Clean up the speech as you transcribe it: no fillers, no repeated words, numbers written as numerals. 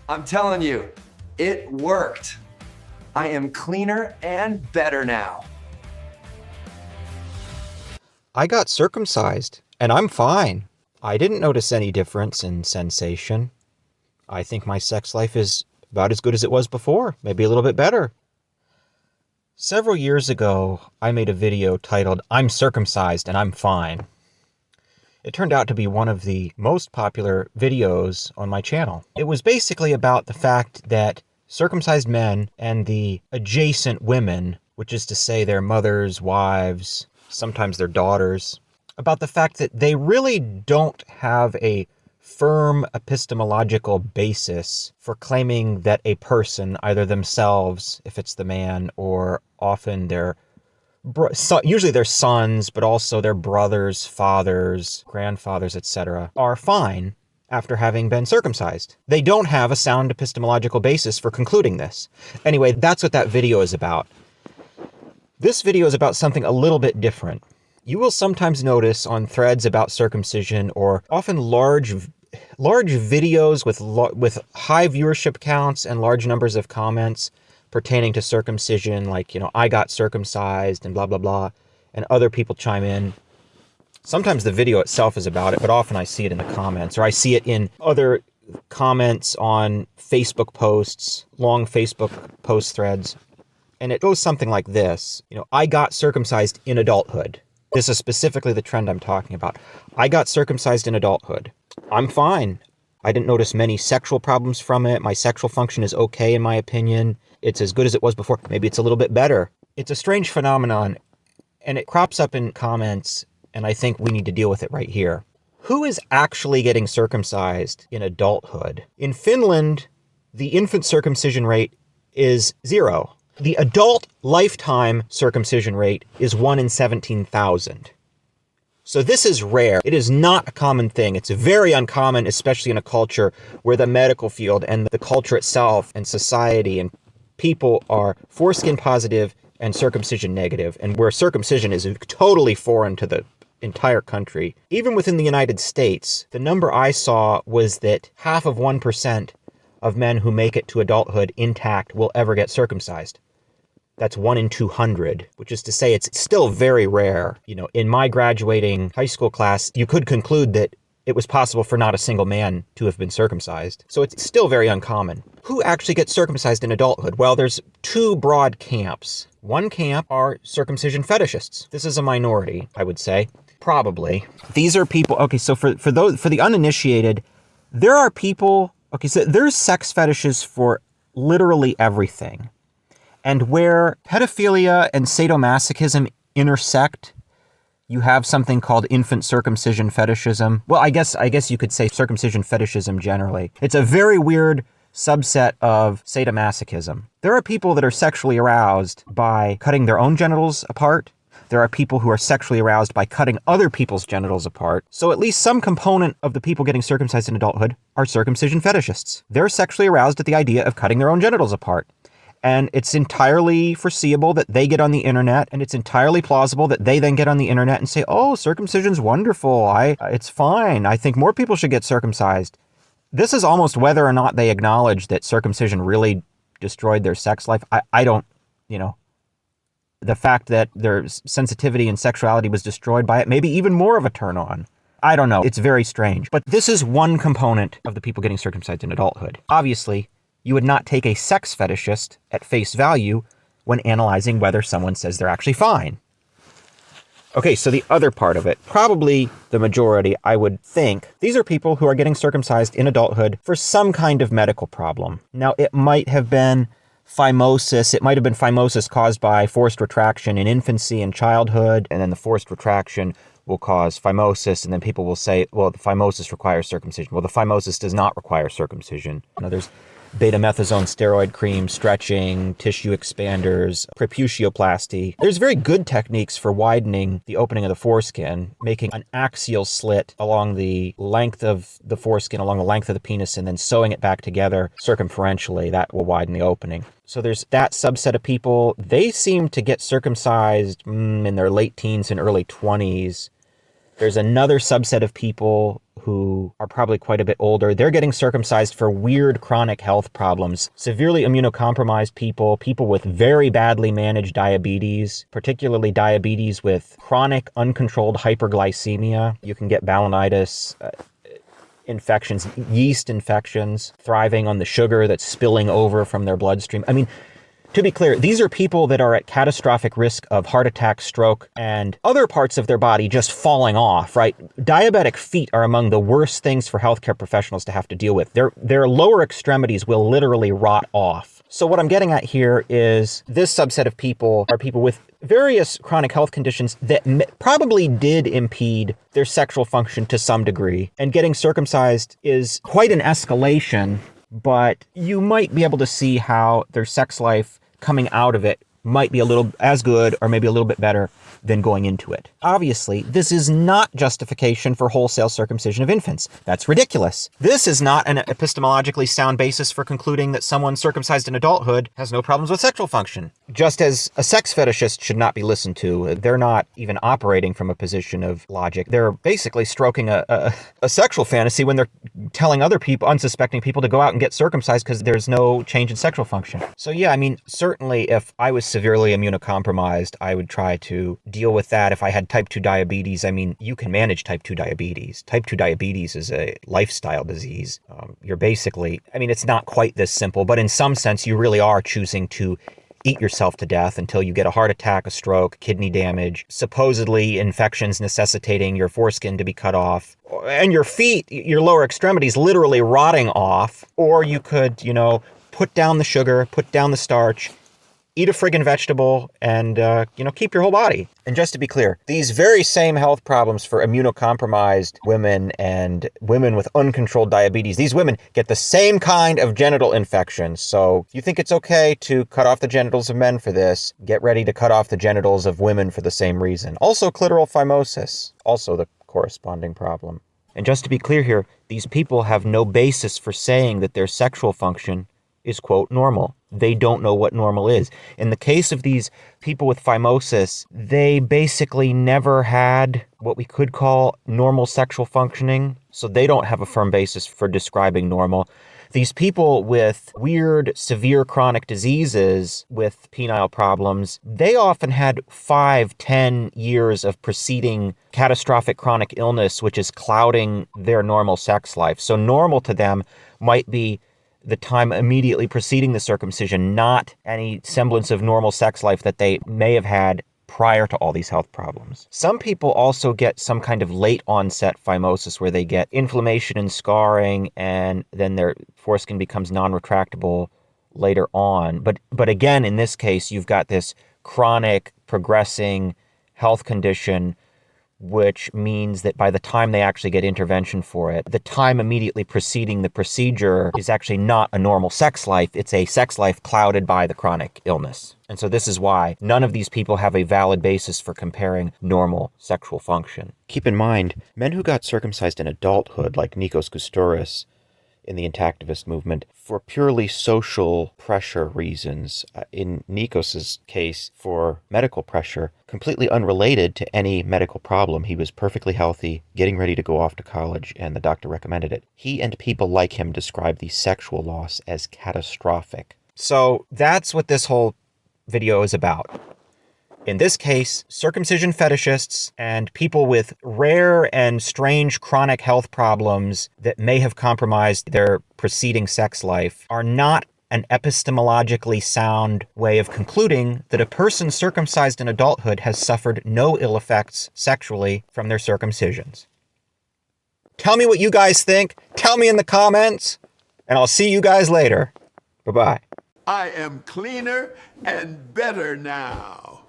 I'm telling you, it worked. I am cleaner and better now. I got circumcised, and I'm fine. I didn't notice any difference in sensation. I think my sex life is about as good as it was before, maybe a little bit better. Several years ago, I made a video titled, "I'm Circumcised and I'm Fine." It turned out to be one of the most popular videos on my channel. It was basically about the fact that circumcised men and the adjacent women, which is to say their mothers, wives, sometimes their daughters, about the fact that they really don't have a firm epistemological basis for claiming that a person, either themselves, if it's the man, or often usually their sons, but also their brothers, fathers, grandfathers, etc., are fine after having been circumcised. They don't have a sound epistemological basis for concluding this. Anyway, that's what that video is about. This video is about something a little bit different. You will sometimes notice on threads about circumcision, or often large videos with high viewership counts and large numbers of comments pertaining to circumcision, like, I got circumcised and blah, blah, blah, and other people chime in. Sometimes the video itself is about it, but often I see it in the comments, or I see it in other comments on Facebook posts, long Facebook post threads, and it goes something like this. I got circumcised in adulthood. This is specifically the trend I'm talking about. I got circumcised in adulthood. I'm fine. I didn't notice many sexual problems from it. My sexual function is okay, in my opinion. It's as good as it was before. Maybe it's a little bit better. It's a strange phenomenon, and it crops up in comments, and I think we need to deal with it right here. Who is actually getting circumcised in adulthood? In Finland, the infant circumcision rate is 0. The adult lifetime circumcision rate is 1 in 17,000. So this is rare. It is not a common thing. It's very uncommon, especially in a culture where the medical field and the culture itself and society and people are foreskin positive and circumcision negative, and where circumcision is totally foreign to the entire country. Even within the United States, the number I saw was that 0.5% of men who make it to adulthood intact will ever get circumcised. That's 1 in 200, which is to say it's still very rare. In my graduating high school class, you could conclude that it was possible for not a single man to have been circumcised. So it's still very uncommon. Who actually gets circumcised in adulthood? Well, there's 2 broad camps. One camp are circumcision fetishists. This is a minority, I would say. Probably. These are people, okay, so for the uninitiated, there are people, okay, so there's sex fetishes for literally everything. And where pedophilia and sadomasochism intersect, you have something called infant circumcision fetishism. Well, I guess you could say circumcision fetishism generally. It's a very weird subset of sadomasochism. There are people that are sexually aroused by cutting their own genitals apart. There are people who are sexually aroused by cutting other people's genitals apart. So at least some component of the people getting circumcised in adulthood are circumcision fetishists. They're sexually aroused at the idea of cutting their own genitals apart. And it's entirely foreseeable that they get on the internet, and it's entirely plausible that they then get on the internet and say, "Oh, circumcision's wonderful. It's fine. I think more people should get circumcised." This is almost whether or not they acknowledge that circumcision really destroyed their sex life. I don't, the fact that their sensitivity and sexuality was destroyed by it, maybe even more of a turn on. I don't know. It's very strange. But this is one component of the people getting circumcised in adulthood. Obviously, you would not take a sex fetishist at face value when analyzing whether someone says they're actually fine. Okay, so the other part of it, probably the majority, I would think, these are people who are getting circumcised in adulthood for some kind of medical problem. Now, it might have been phimosis. It might have been phimosis caused by forced retraction in infancy and childhood, and then the forced retraction will cause phimosis, and then people will say, well, the phimosis requires circumcision. Well, the phimosis does not require circumcision. There's betamethasone steroid cream, stretching, tissue expanders, preputioplasty. There's very good techniques for widening the opening of the foreskin, making an axial slit along the length of the foreskin, along the length of the penis, and then sewing it back together circumferentially. That will widen the opening. So there's that subset of people. They seem to get circumcised in their late teens and early 20s. There's another subset of people who are probably quite a bit older. They're getting circumcised for weird chronic health problems. Severely immunocompromised people, people with very badly managed diabetes, particularly diabetes with chronic uncontrolled hyperglycemia. You can get balanitis, infections, yeast infections, thriving on the sugar that's spilling over from their bloodstream. I mean, to be clear, these are people that are at catastrophic risk of heart attack, stroke, and other parts of their body just falling off, right? Diabetic feet are among the worst things for healthcare professionals to have to deal with. Their lower extremities will literally rot off. So what I'm getting at here is this subset of people are people with various chronic health conditions that probably did impede their sexual function to some degree. And getting circumcised is quite an escalation, but you might be able to see how their sex life coming out of it might be a little as good or maybe a little bit better than going into it. Obviously, this is not justification for wholesale circumcision of infants. That's ridiculous. This is not an epistemologically sound basis for concluding that someone circumcised in adulthood has no problems with sexual function. Just as a sex fetishist should not be listened to, they're not even operating from a position of logic. They're basically stroking a sexual fantasy when they're telling other people, unsuspecting people, to go out and get circumcised because there's no change in sexual function. So yeah, I mean, certainly if I was severely immunocompromised, I would try to deal with that. If I had type 2 diabetes, I mean, you can manage type 2 diabetes. Type 2 diabetes is a lifestyle disease. You're basically, I mean, it's not quite this simple, but in some sense, you really are choosing to eat yourself to death until you get a heart attack, a stroke, kidney damage, supposedly infections necessitating your foreskin to be cut off, and your feet, your lower extremities literally rotting off. Or you could, put down the sugar, put down the starch, eat a friggin' vegetable, and, keep your whole body. And just to be clear, these very same health problems for immunocompromised women and women with uncontrolled diabetes, these women get the same kind of genital infections. So if you think it's okay to cut off the genitals of men for this, get ready to cut off the genitals of women for the same reason. Also clitoral phimosis, also the corresponding problem. And just to be clear here, these people have no basis for saying that their sexual function is, quote, normal. They don't know what normal is. In the case of these people with phimosis, they basically never had what we could call normal sexual functioning, so they don't have a firm basis for describing normal. These people with weird, severe chronic diseases with penile problems, they often had 5-10 years of preceding catastrophic chronic illness, which is clouding their normal sex life. So normal to them might be the time immediately preceding the circumcision, not any semblance of normal sex life that they may have had prior to all these health problems. Some people also get some kind of late onset phimosis where they get inflammation and scarring, and then their foreskin becomes non-retractable later on. But again, in this case, you've got this chronic progressing health condition, which means that by the time they actually get intervention for it, the time immediately preceding the procedure is actually not a normal sex life. It's a sex life clouded by the chronic illness. And so this is why none of these people have a valid basis for comparing normal sexual function. Keep in mind, men who got circumcised in adulthood, like Nikos Koustoris in the intactivist movement, for purely social pressure reasons, in Nikos's case, for medical pressure, completely unrelated to any medical problem. He was perfectly healthy, getting ready to go off to college, and the doctor recommended it. He and people like him describe the sexual loss as catastrophic. So that's what this whole video is about. In this case, circumcision fetishists and people with rare and strange chronic health problems that may have compromised their preceding sex life are not an epistemologically sound way of concluding that a person circumcised in adulthood has suffered no ill effects sexually from their circumcisions. Tell me what you guys think. Tell me in the comments, and I'll see you guys later. Bye-bye. I am cleaner and better now.